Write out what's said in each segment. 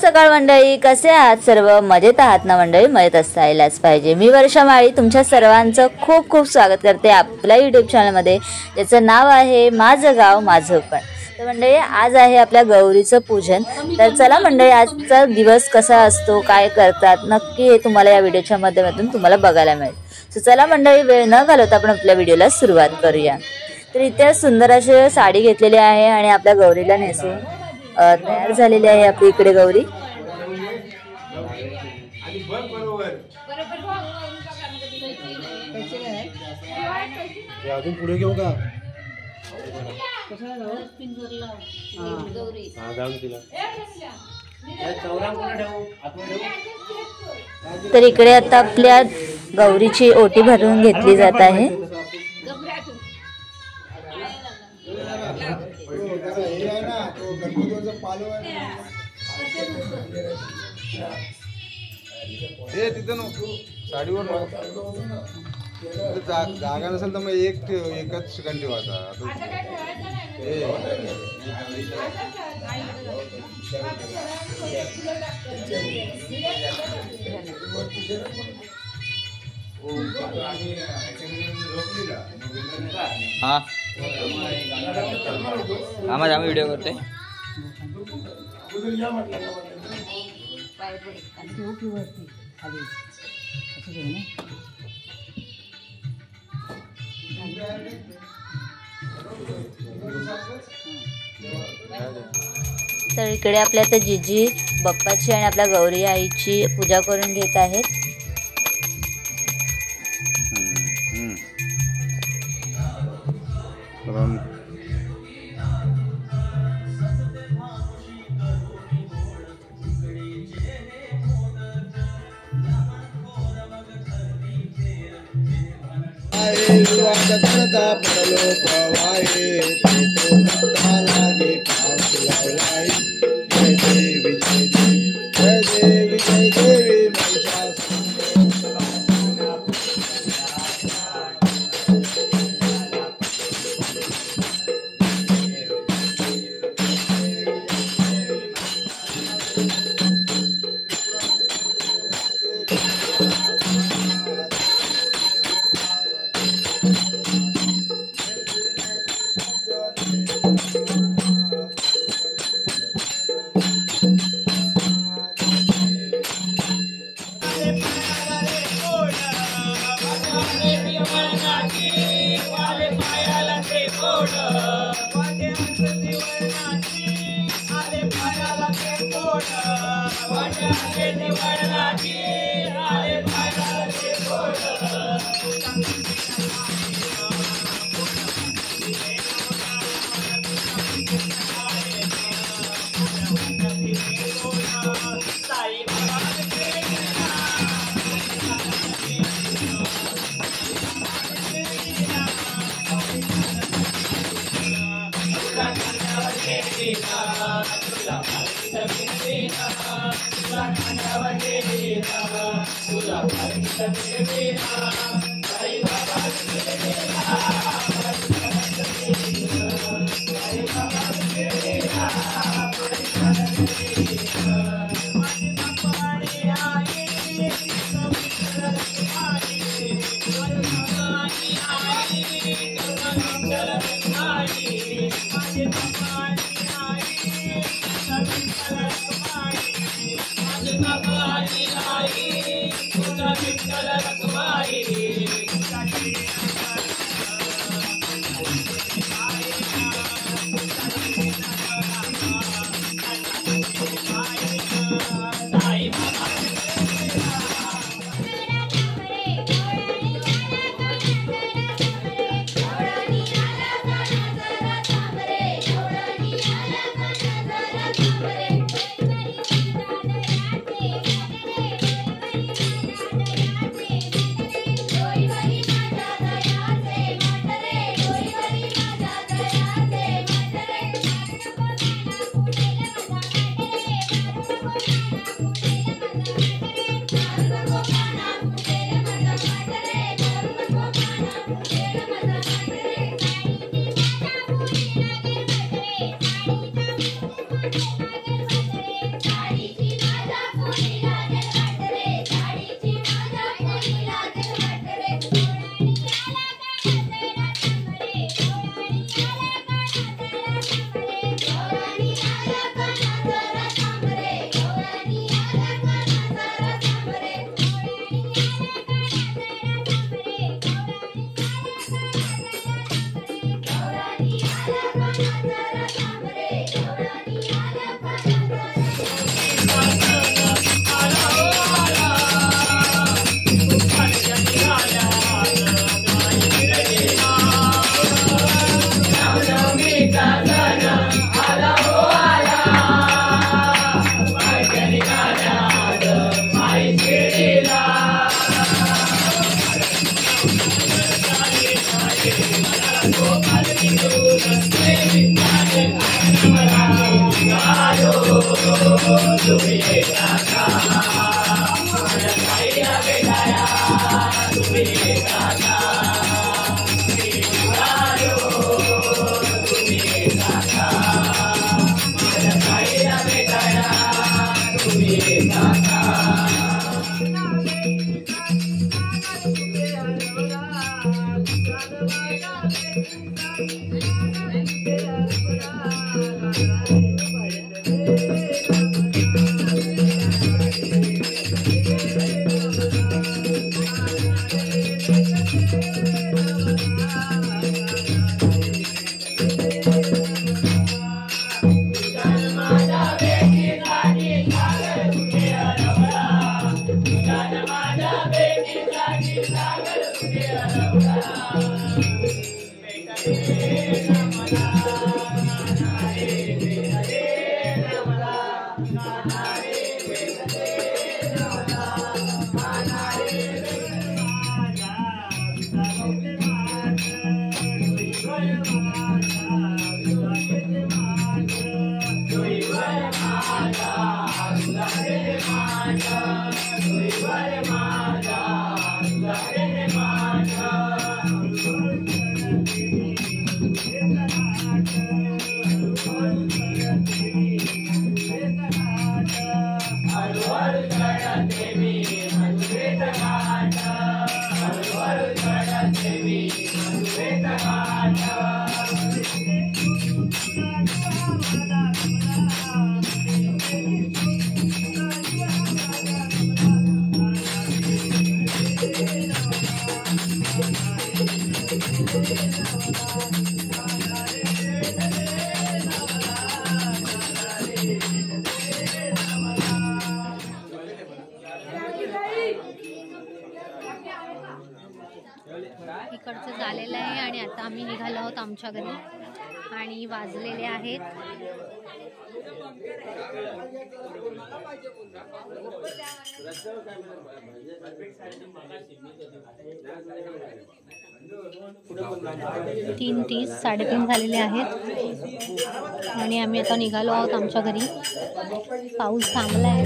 सकाळ मंडळी, कसे आहात सर्व? मजेत आहात ना मंडळी? मजेत असायलाच पाहिजे। मी वर्षा माळी तुमच्या सर्वांचं खूप खूप स्वागत करते आपल्या यूट्यूब चॅनलमध्ये, ज्याचं नाव आहे माझं गाव माझं पण। तर मंडळी, आज आहे आपल्या गौरीचं पूजन। तर चला मंडळी, आजचा दिवस कसा असतो, काय करतात, नक्की हे तुम्हाला या व्हिडिओच्या माध्यमातून तुम्हाला बघायला मिळेल। सो चला मंडळी, वेळ न घालवता आपण आपल्या व्हिडिओला सुरुवात करूया। तर इथे सुंदर अशी साडी घेतलेली आहे आणि आपल्या गौरीला नेसून तयार झालेली आहे आपली इकडे गौरी। अजून पुढे घेऊ का? तर इकडे आता आपल्या गौरीची ओटी भरून घेतली जात आहे। साडीवर जागा नसेल तर मग एकच ठिकाणी ठेवायचा। हाँ आम्हाला आम्ही व्हिडिओ करते। तर इकडे आपल्या आता जीजी बाप्पाची आणि आपल्या गौरी आईची पूजा करून घेत आहेत। इकडचं झालेलं आहे आणि आता आम्ही निघालो आहोत आमच्या घरी आणि वाजलेले आहेत 3:30 3:30 झालेले आहेत आणि आम्ही आता निघालो आहोत आमच्या घरी. पाऊस थांबलाय.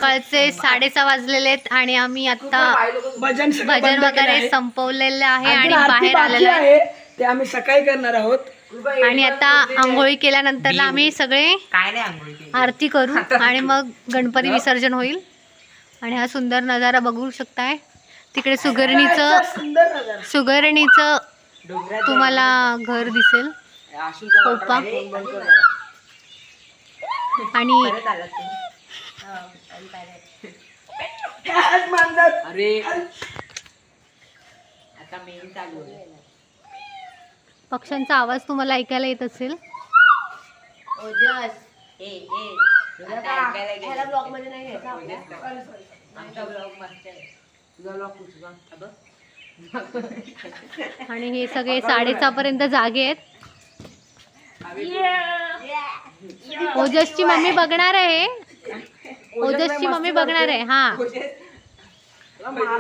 सकाळचे 6:30 वाजलेले आहेत आणि आम्ही आता भजन वगैरे संपवलेले आहे आणि बाहेर आलेलो आहे ते आम्ही सकाळी करणार आहोत. आणि आता आंघोळी केल्यानंतर आम्ही सगळे आरती करू आणि मग गणपती विसर्जन होईल. आणि हा सुंदर नजारा बघू शकताय. तिकडे सुगरणीचं तुम्हाला घर दिसेल कोपा. आणि पक्ष्यांचा आवाज तुम्हाला ऐकायला येत असेल. आणि हे सगळे 6:30 पर्यंत जागे आहेत. ओजसची मम्मी बघणार आहे. ओजसची मम्मी बघणार आहे. हा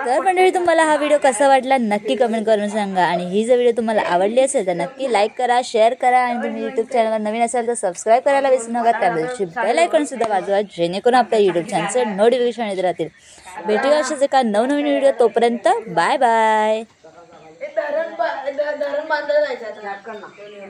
तर मंडळी, तुम्हाला हा व्हिडिओ कसा वाटला नक्की कमेंट करून सांगा. आणि ही जर व्हिडिओ तुम्हाला आवडली असेल तर नक्की लाईक करा, शेअर करा. आणि तुम्ही यूट्यूब चॅनलवर नवीन असाल तर सबस्क्राईब करायला विसरू नका. त्यावेळेची बेल आयकॉन सुद्धा वाजवा, जेणेकरून आपल्या यूट्यूब चॅनलचे नोटिफिकेशन येत राहतील. भेटूया अशाच एका नवनवीन व्हिडिओ. तोपर्यंत बाय बाय. धरण बांधायला जायचं आता.